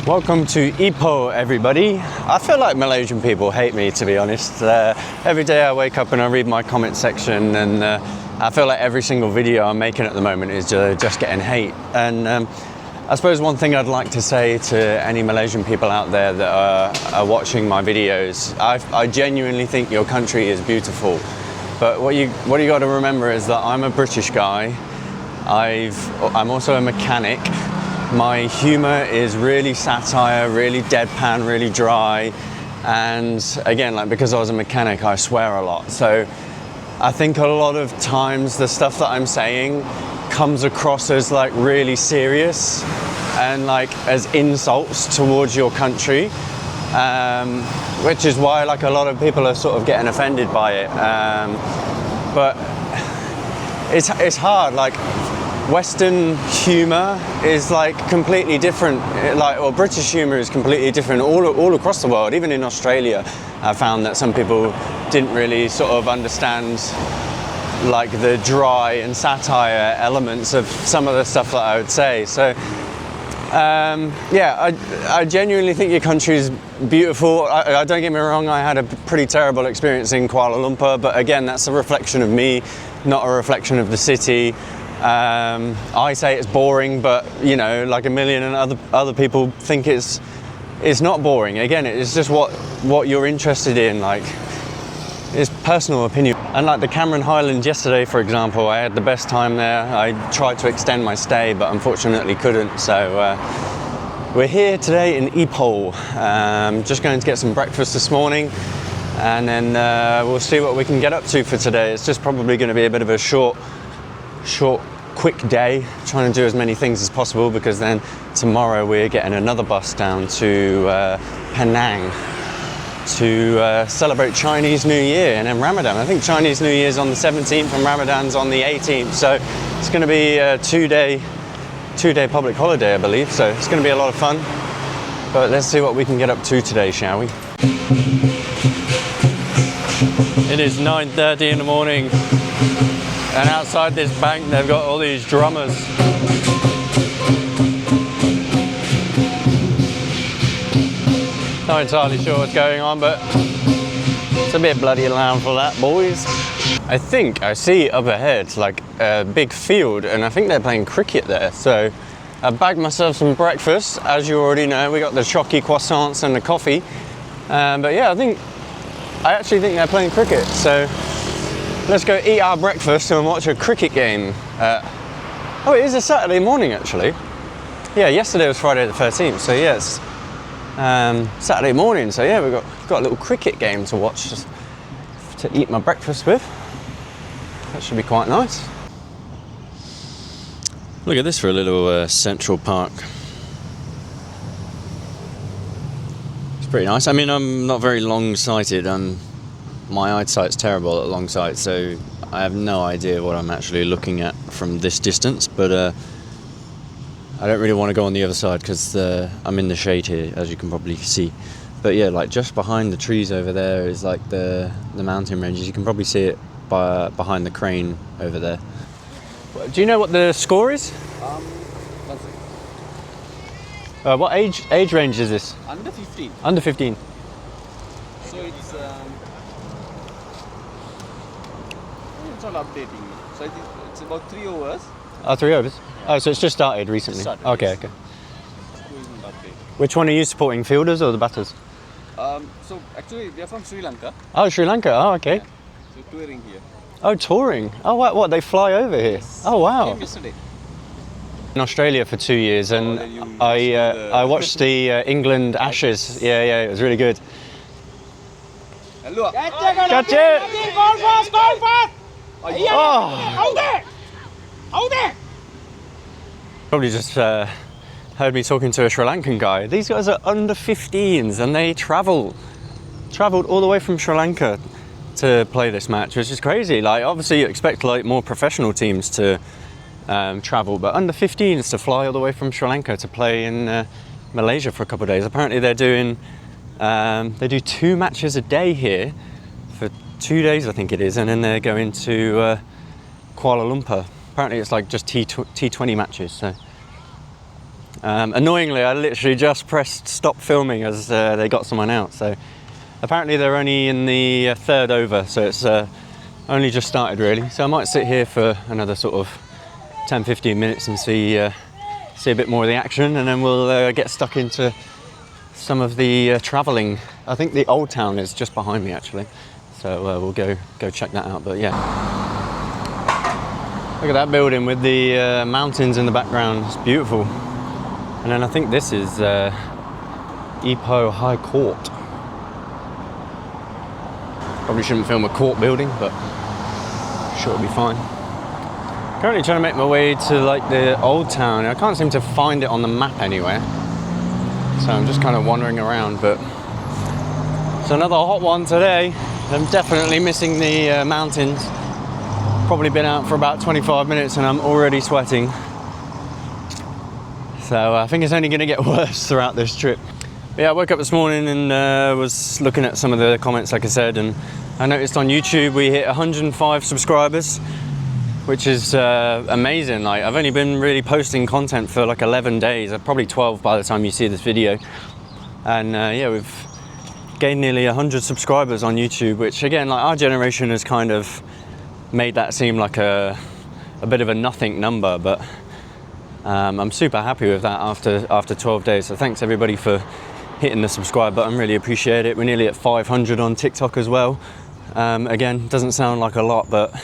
Welcome to Ipoh, everybody. I feel like Malaysian people hate me, to be honest. Every day I wake up and I read my comment section, and I feel like every single video I'm making at the moment is just getting hate. And I suppose one thing I'd like to say to any Malaysian people out there that are watching my videos, I genuinely think your country is beautiful. But what you got to remember is that I'm a British guy. I'm also a mechanic. My humour is really satire, really deadpan, really dry, and again, like, because I was a mechanic, I swear a lot. So I think a lot of times the stuff that I'm saying comes across as like really serious and like as insults towards your country, which is why like a lot of people are sort of getting offended by it. But it's hard, like. Western humour is like completely different, or British humour is completely different all across the world. Even in Australia, I found that some people didn't really sort of understand like the dry and satire elements of some of the stuff that I would say. So yeah, I genuinely think your country is beautiful. I don't get me wrong, I had a pretty terrible experience in Kuala Lumpur, but again, that's a reflection of me, not a reflection of the city. I say it's boring, but you know, like a million and other people think it's not boring. Again, it's just what you're interested in. Like, it's personal opinion. And like the Cameron Highlands yesterday, for example, I had the best time there. I tried to extend my stay, but unfortunately couldn't. So we're here today in Ipoh. Just going to get some breakfast this morning, and then we'll see what we can get up to for today. It's just probably going to be a bit of a short, quick day, trying to do as many things as possible, because then tomorrow we're getting another bus down to Penang to celebrate Chinese New Year and then Ramadan. I think Chinese New Year is on the 17th and Ramadan's on the 18th, so it's going to be a two-day public holiday, I believe, so it's going to be a lot of fun. But let's see what we can get up to today, shall we? It is 9:30 in the morning. And outside this bank, they've got all these drummers. Not entirely sure what's going on, but it's a bit bloody loud for that, boys. I think I see up ahead like a big field, and I think they're playing cricket there. So I bagged myself some breakfast. As you already know, we got the chocky croissants and the coffee. But yeah, I actually think they're playing cricket. So let's go eat our breakfast and watch a cricket game. Oh, it is a Saturday morning, actually. Yeah, yesterday was Friday the 13th, so yeah, it's Saturday morning. So yeah, we've got a little cricket game to watch, just to eat my breakfast with. That should be quite nice. Look at this for a little Central Park. It's pretty nice. I mean, I'm not very long-sighted. My eyesight's terrible at long sight, so I have no idea what I'm actually looking at from this distance, but I don't really want to go on the other side because I'm in the shade here, as you can probably see. But yeah, like just behind the trees over there is like the mountain ranges. You can probably see it behind the crane over there. Do you know what the score is? One second. What age range is this? Under 15. Under 15. So it's all updating. So it's about 3 overs. Oh, 3 overs? Oh, so it's just started recently? Just started, okay, yes. okay. Score isn't updated. Which one are you supporting, fielders or the batters? So actually they're from Sri Lanka. Oh, Sri Lanka, oh, okay. Yeah. So touring here. Oh, touring. Oh, what, they fly over here? Yes. Oh, wow. Came yesterday. In Australia for 2 years, and then you I watched the England Ashes. Yeah, it was really good. Hello. Catch it! Go fast! Oh! Hold there! Probably just heard me talking to a Sri Lankan guy. These guys are under 15s and they travelled all the way from Sri Lanka to play this match, which is crazy. Like, obviously you expect like more professional teams to travel, but under 15s to fly all the way from Sri Lanka to play in Malaysia for a couple of days. Apparently they do 2 matches a day here for 2 days, I think it is, and then they're going to Kuala Lumpur. Apparently it's like just T20 matches, so Annoyingly, I literally just pressed stop filming as they got someone out. So apparently they're only in the third over, so it's only just started really. So I might sit here for another sort of 10-15 minutes and see a bit more of the action, and then we'll get stuck into some of the travelling. I think the old town is just behind me actually, so we'll go check that out. But yeah, look at that building with the mountains in the background. It's beautiful. And then I think this is Ipoh High Court. Probably shouldn't film a court building, but I'm sure it'll be fine. Currently trying to make my way to like the old town. I can't seem to find it on the map anywhere, so I'm just kind of wandering around. But it's another hot one today. I'm definitely missing the mountains. Probably been out for about 25 minutes and I'm already sweating. So I think it's only going to get worse throughout this trip. But yeah, I woke up this morning and was looking at some of the comments, like I said, and I noticed on YouTube we hit 105 subscribers, which is amazing. Like, I've only been really posting content for like 11 days, probably 12 by the time you see this video. And yeah, we've gained nearly 100 subscribers on YouTube, which again, like our generation has kind of made that seem like a bit of a nothing number, but I'm super happy with that after 12 days. So thanks everybody for hitting the subscribe button, really appreciate it. We're nearly at 500 on TikTok as well. Again, doesn't sound like a lot, but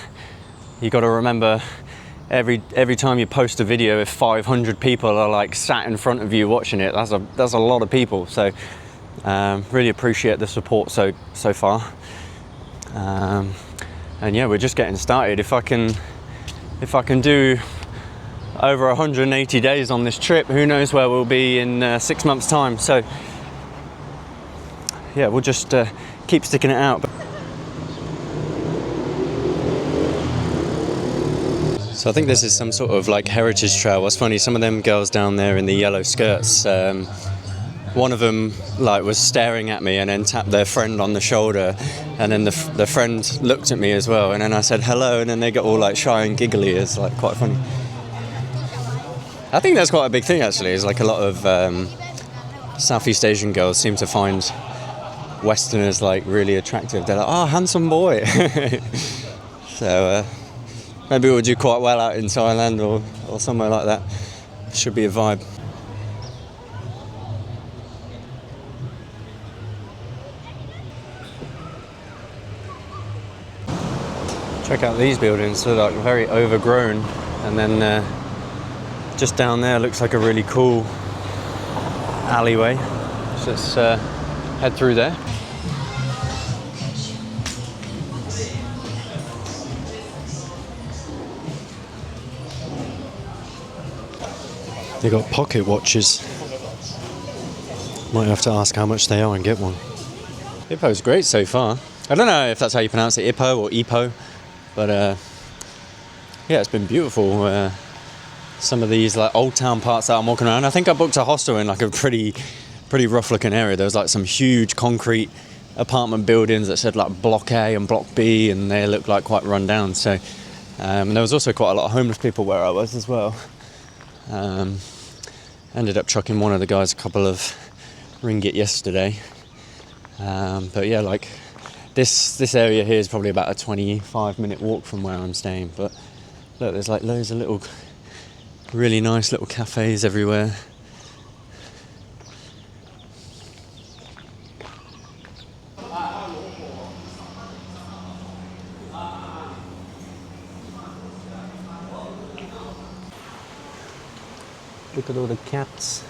you got to remember every time you post a video, if 500 people are like sat in front of you watching it, that's a lot of people. So really appreciate the support so far. And yeah, we're just getting started. If I can do over 180 days on this trip, who knows where we'll be in 6 months' time. So yeah, we'll just keep sticking it out. So I think this is some sort of like heritage trail. What's funny, some of them girls down there in the yellow skirts, one of them like was staring at me and then tapped their friend on the shoulder, and then the friend looked at me as well, and then I said hello, and then they got all like shy and giggly. It's like quite funny. I think that's quite a big thing actually. It's like a lot of Southeast Asian girls seem to find Westerners like really attractive. They're like, oh, handsome boy. So maybe we'll do quite well out in Thailand or somewhere like that. Should be a vibe. Check out these buildings. They're like very overgrown, and then just down there looks like a really cool alleyway. So let's head through there. They got pocket watches. Might have to ask how much they are and get one. Ipoh's great so far. I don't know if that's how you pronounce it, Ipoh or Ipoh, but yeah, it's been beautiful. Some of these like old town parts that I'm walking around. I think I booked a hostel in like a pretty rough looking area. There was like some huge concrete apartment buildings that said like Block A and Block B, and they looked like quite run down. So and there was also quite a lot of homeless people where I was as well. Ended up chucking one of the guys a couple of ringgit yesterday. But yeah, like this area here is probably about a 25-minute walk from where I'm staying. But look, there's like loads of little, really nice little cafes everywhere. Look at all the cats.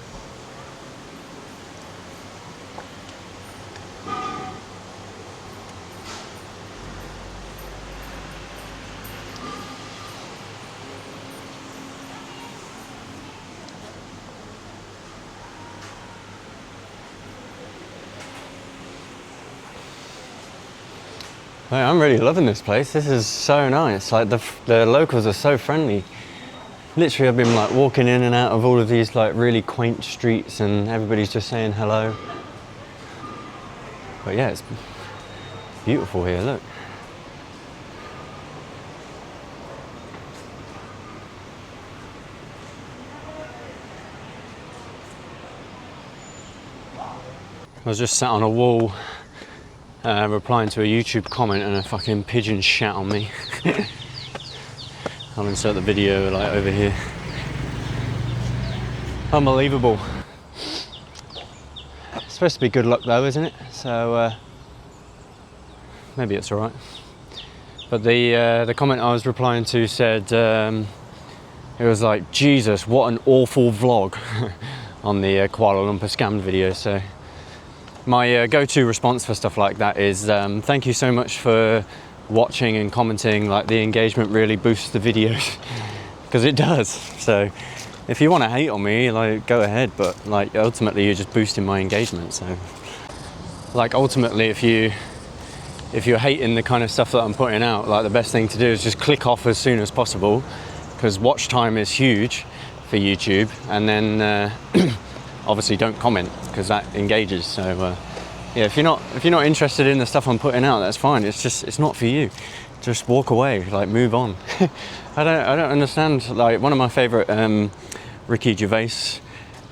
Hey, I'm really loving this place. This is so nice. Like the locals are so friendly. Literally, I've been like walking in and out of all of these like really quaint streets, and everybody's just saying hello. But yeah, it's beautiful here. Look. I was just sat on a wall replying to a YouTube comment and a fucking pigeon shat on me. I'll insert the video like over here. Unbelievable. It's supposed to be good luck though, isn't it? So maybe it's alright. But the comment I was replying to said it was like, Jesus, what an awful vlog on the Kuala Lumpur scammed video. So my go-to response for stuff like that is thank you so much for watching and commenting. Like, the engagement really boosts the videos because it does. So if you want to hate on me, like, go ahead, but like ultimately you're just boosting my engagement. So like ultimately if you're hating the kind of stuff that I'm putting out, like the best thing to do is just click off as soon as possible, because watch time is huge for YouTube, and then obviously don't comment because that engages. So yeah, if you're not interested in the stuff I'm putting out, that's fine. It's not for you. Just walk away, like move on. I don't understand. Like, one of my favorite Ricky Gervais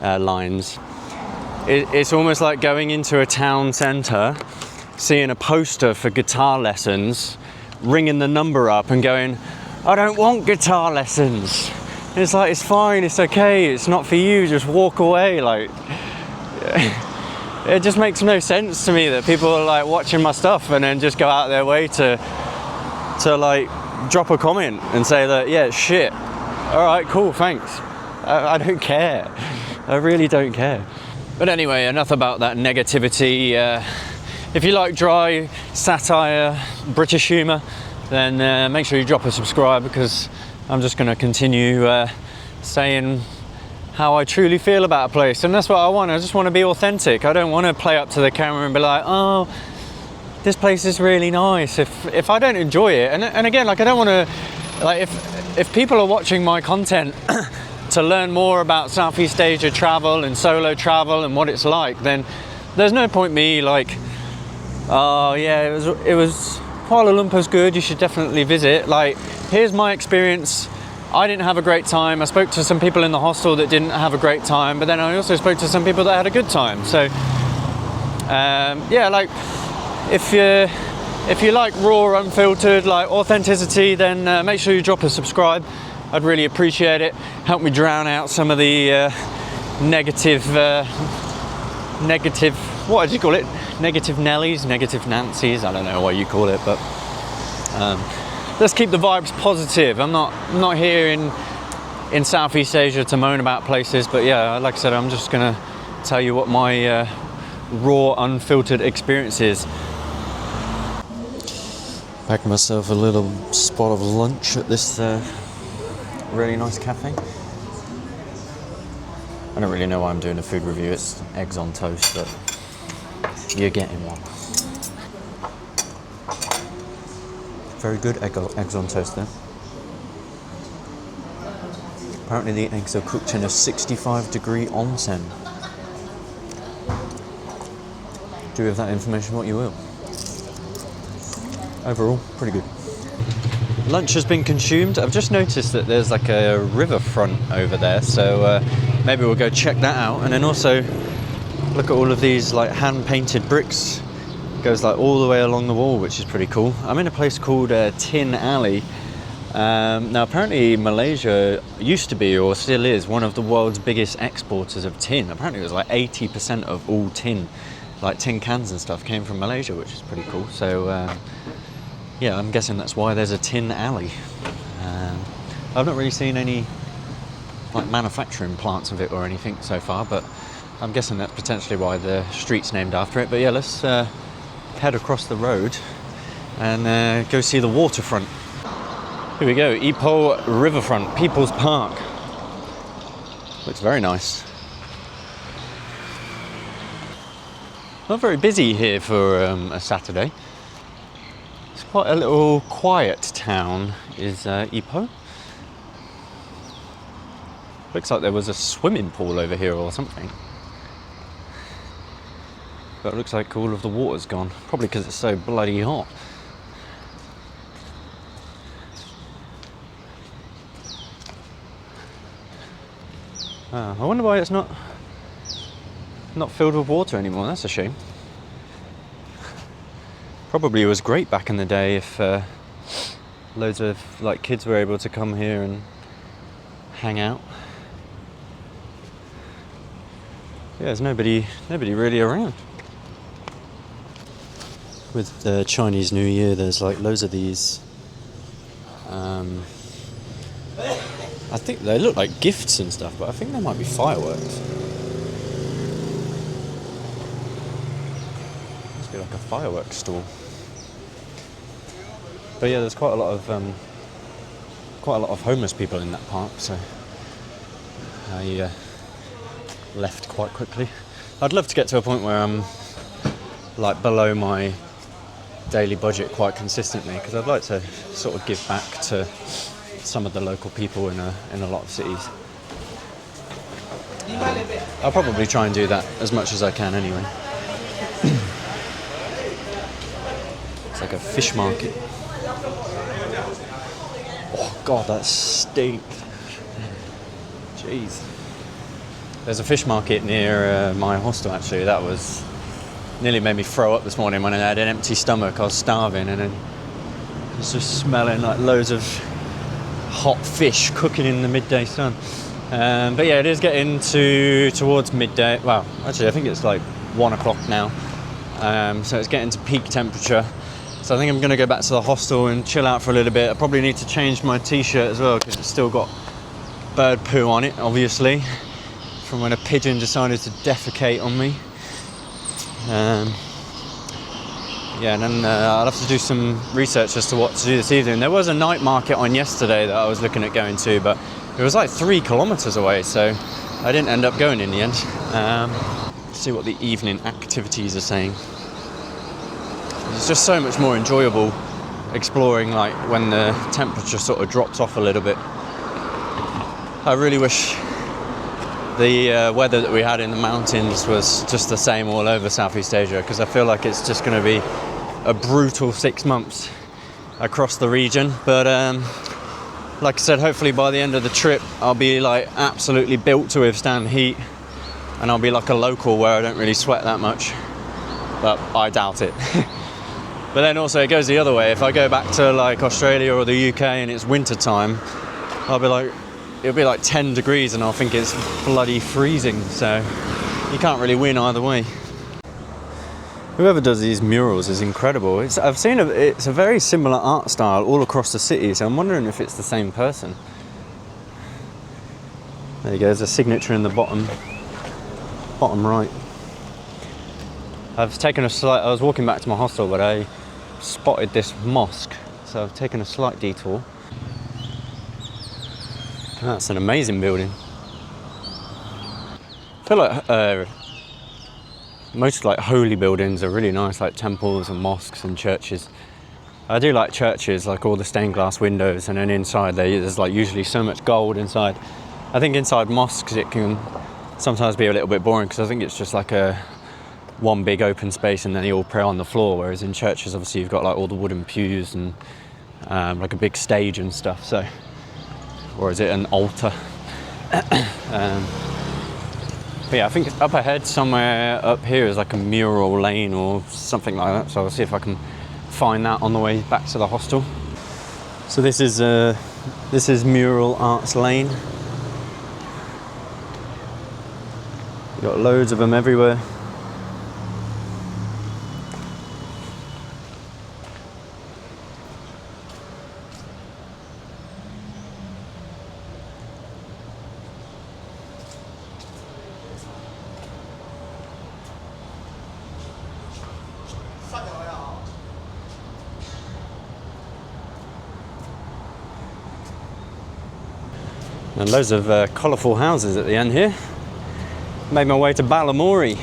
lines. It's almost like going into a town centre, seeing a poster for guitar lessons, ringing the number up and going, I don't want guitar lessons. And it's like, it's fine, it's okay, it's not for you, just walk away. Like, it just makes no sense to me that people are like watching my stuff and then just go out their way to like drop a comment and say that, yeah, it's shit. All right, cool, thanks. I don't care. I really don't care. But anyway, enough about that negativity. If you like dry satire, British humour, then make sure you drop a subscribe, because I'm just going to continue saying how I truly feel about a place. And that's what I want. I just want to be authentic. I don't want to play up to the camera and be like, oh, this place is really nice. If I don't enjoy it, and again, like, I don't want to, like, if people are watching my content to learn more about Southeast Asia travel and solo travel and what it's like, then there's no point me like, oh yeah, it was Kuala Lumpur's good, you should definitely visit. Like, here's my experience. I didn't have a great time. I spoke to some people in the hostel that didn't have a great time, but then I also spoke to some people that had a good time. So yeah, like, if you like raw, unfiltered, like authenticity, then make sure you drop a subscribe. I'd really appreciate it. Help me drown out some of the negative, what did you call it? Negative Nellies, negative Nancy's, I don't know what you call it, but let's keep the vibes positive. I'm not here in Southeast Asia to moan about places, but yeah, like I said, I'm just gonna tell you what my raw, unfiltered experience is. Back myself a little spot of lunch at this really nice cafe. I don't really know why I'm doing a food review. It's eggs on toast, but you're getting one. Very good eggs on toast there. Apparently the eggs are cooked in a 65-degree onsen. Do with that information what you will. Overall, pretty good. Lunch has been consumed. I've just noticed that there's like a riverfront over there, so maybe we'll go check that out. And then also look at all of these like hand-painted bricks. It goes like all the way along the wall, which is pretty cool. I'm in a place called Tin Alley. Now apparently Malaysia used to be, or still is, one of the world's biggest exporters of tin. Apparently it was like 80% of all tin, like tin cans and stuff, came from Malaysia, which is pretty cool. So yeah, I'm guessing that's why there's a tin alley. I've not really seen any like manufacturing plants of it or anything so far, but I'm guessing that's potentially why the street's named after it. But yeah, let's head across the road and go see the waterfront. Here we go, Ipoh Riverfront, People's Park. Looks very nice. Not very busy here for a Saturday. It's quite a little quiet town, is Ipoh. Looks like there was a swimming pool over here or something. But it looks like all of the water's gone. Probably because it's so bloody hot. I wonder why it's not not filled with water anymore. That's a shame. Probably was great back in the day if loads of like kids were able to come here and hang out. Yeah, there's nobody really around. With the Chinese New Year, there's like loads of these. I think they look like gifts and stuff, but I think they might be fireworks. Must be like a fireworks stall. But yeah, there's quite a lot of homeless people in that park, so I left quite quickly. I'd love to get to a point where I'm like below my daily budget quite consistently, because I'd like to sort of give back to some of the local people in a lot of cities. I'll probably try and do that as much as I can anyway. It's like a fish market. Oh god, that stinks. Jeez. There's a fish market near my hostel actually. That was nearly made me throw up this morning when I had an empty stomach. I was starving and then it was just smelling like loads of hot fish cooking in the midday sun. But yeah, it is getting towards midday. Well, actually I think it's like 1 o'clock now. So it's getting to peak temperature. So I think I'm going to go back to the hostel and chill out for a little bit. I probably need to change my t-shirt as well because it's still got bird poo on it, obviously, from when a pigeon decided to defecate on me. Yeah, and then I'll have to do some research as to what to do this evening. There was a night market on yesterday that I was looking at going to, but it was like 3 kilometers away, so I didn't end up going in the end. See what the evening activities are saying. It's just so much more enjoyable exploring like when the temperature sort of drops off a little bit. I really wish the weather that we had in the mountains was just the same all over Southeast Asia, because I feel like it's just going to be a brutal 6 months across the region. But like I said, hopefully by the end of the trip I'll be like absolutely built to withstand heat, and I'll be like a local where I don't really sweat that much, but I doubt it. But then also it goes the other way. If I go back to like Australia or the UK and it's winter time, I'll be like, it'll be like 10 degrees and I'll think it's bloody freezing, so you can't really win either way. Whoever does these murals is incredible. I've seen it's a very similar art style all across the city, so I'm wondering if it's the same person. There you go, there's a signature in the bottom right. I was walking back to my hostel, but I spotted this mosque, so I've taken a slight detour. That's an amazing building. I feel like most like holy buildings are really nice, like temples and mosques and churches. I do like churches, like all the stained glass windows, and then inside there's like usually so much gold inside. I think inside mosques it can sometimes be a little bit boring, because I think it's just like one big open space and then you all pray on the floor, whereas in churches obviously you've got like all the wooden pews and like a big stage and stuff. So, or is it an altar? But yeah, I think it's up ahead somewhere. Up here is like a mural lane or something like that, so I'll see if I can find that on the way back to the hostel. So this is Mural Arts Lane. You've got loads of them everywhere. And loads of colourful houses at the end here. Made my way to Balamori.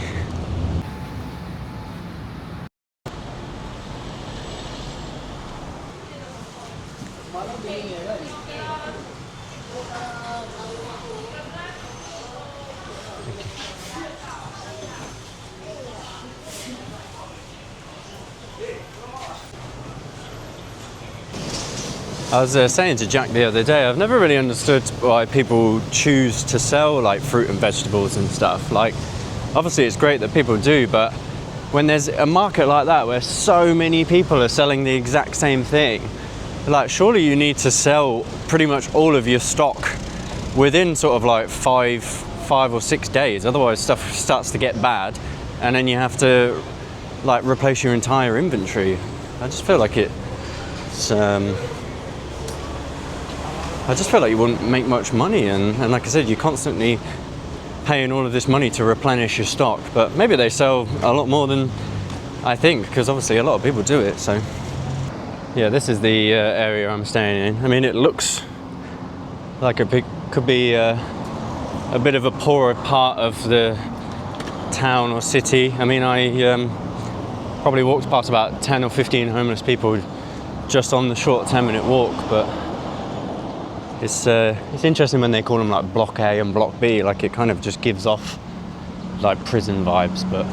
I was saying to Jack the other day, I've never really understood why people choose to sell like fruit and vegetables and stuff. Like, obviously it's great that people do, but when there's a market like that where so many people are selling the exact same thing, like surely you need to sell pretty much all of your stock within sort of like five or 6 days, otherwise stuff starts to get bad and then you have to like replace your entire inventory. I just feel like it's I just feel like you wouldn't make much money, and like I said, you're constantly paying all of this money to replenish your stock, but maybe they sell a lot more than I think, because obviously a lot of people do it. So yeah, this is the area I'm staying in. I mean, it looks like could be a bit of a poorer part of the town or city. I mean, I probably walked past about 10 or 15 homeless people just on the short 10-minute walk, but it's interesting when they call them like Block A and Block B, like it kind of just gives off like prison vibes, but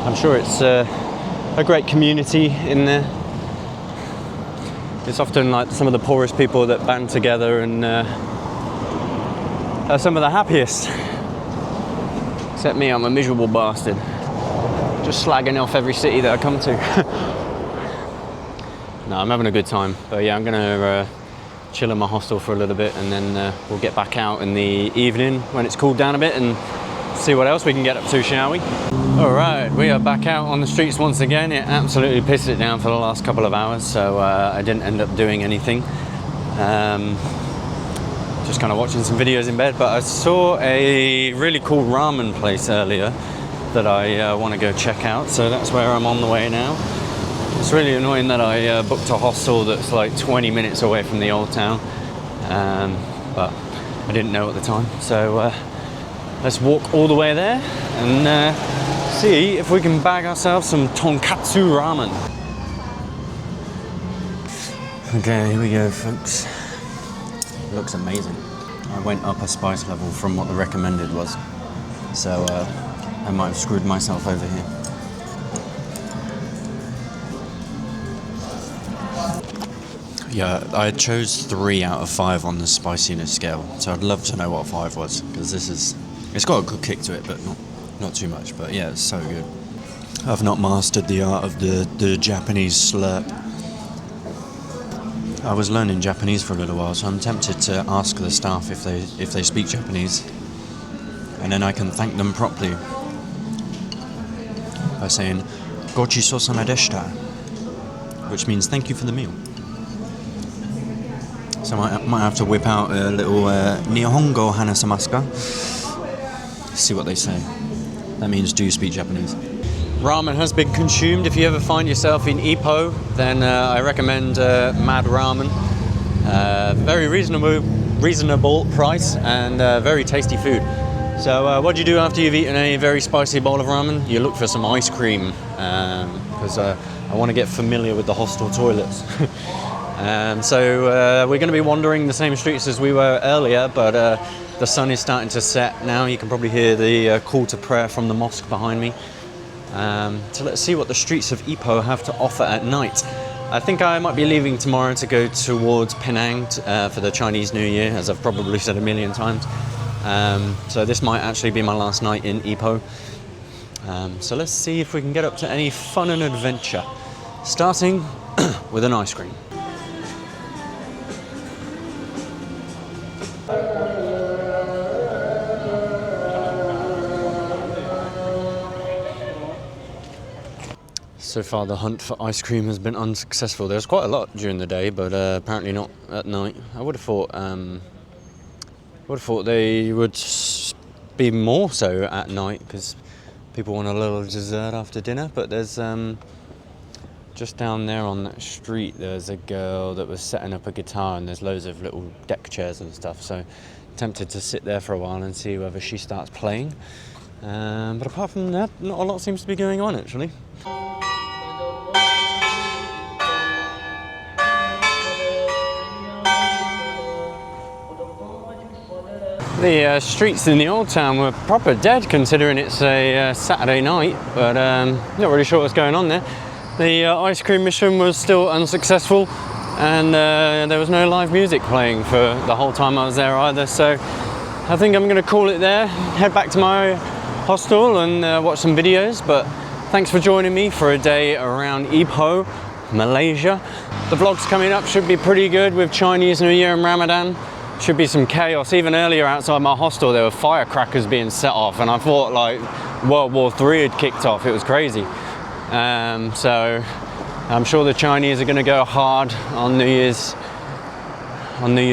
I'm sure it's a great community in there. It's often like some of the poorest people that band together and are some of the happiest. Except me, I'm a miserable bastard. Just slagging off every city that I come to. No, I'm having a good time. But yeah, I'm gonna chill in my hostel for a little bit, and then we'll get back out in the evening when it's cooled down a bit and see what else we can get up to, shall we? All right, we are back out on the streets once again. It absolutely pissed it down for the last couple of hours, so I didn't end up doing anything. Just kind of watching some videos in bed, but I saw a really cool ramen place earlier that I want to go check out, so that's where I'm on the way now. It's really annoying that I booked a hostel that's like 20 minutes away from the old town, but I didn't know at the time, so let's walk all the way there and see if we can bag ourselves some tonkatsu ramen. Okay, here we go, folks. It looks amazing. I went up a spice level from what the recommended was, so I might have screwed myself over here. Yeah, I chose 3 out of 5 on the spiciness scale, so I'd love to know what 5 was, because it's got a good kick to it, but not too much. But yeah, it's so good. I've not mastered the art of the Japanese slurp. I was learning Japanese for a little while, so I'm tempted to ask the staff if they speak Japanese, and then I can thank them properly by saying "Gochisousama deshita," which means thank you for the meal. So I might have to whip out a little Nihongo hanasamasu ka? See what they say. That means, do you speak Japanese? Ramen has been consumed. If you ever find yourself in Ipoh, then I recommend Mad Ramen. Very reasonable price and very tasty food. So what do you do after you've eaten a very spicy bowl of ramen? You look for some ice cream, because I want to get familiar with the hostel toilets. So we're going to be wandering the same streets as we were earlier, but the sun is starting to set now. You can probably hear the call to prayer from the mosque behind me. So let's see what the streets of Ipoh have to offer at night. I think I might be leaving tomorrow to go towards Penang for the Chinese New Year, as I've probably said a million times. So this might actually be my last night in Ipoh. So let's see if we can get up to any fun and adventure, starting with an ice cream. So far the hunt for ice cream has been unsuccessful. There's quite a lot during the day, but apparently not at night. I would have thought they would be more so at night, because people want a little dessert after dinner. But there's just down there on that street, there's a girl that was setting up a guitar, and there's loads of little deck chairs and stuff. So tempted to sit there for a while and see whether she starts playing. But apart from that, not a lot seems to be going on actually. The streets in the old town were proper dead, considering it's a Saturday night, but not really sure what's going on there. The ice cream mission was still unsuccessful, and there was no live music playing for the whole time I was there either, so I think I'm gonna call it there, head back to my hostel and watch some videos, but thanks for joining me for a day around Ipoh, Malaysia. The vlogs coming up should be pretty good with Chinese New Year and Ramadan. Should be some chaos. Even earlier outside my hostel there were firecrackers being set off and I thought like World War III had kicked off. It was crazy. So I'm sure the Chinese are gonna go hard on New Year's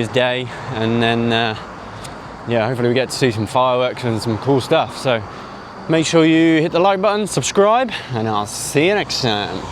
Day, and then yeah, hopefully we get to see some fireworks and some cool stuff. So make sure you hit the like button, subscribe, and I'll see you next time.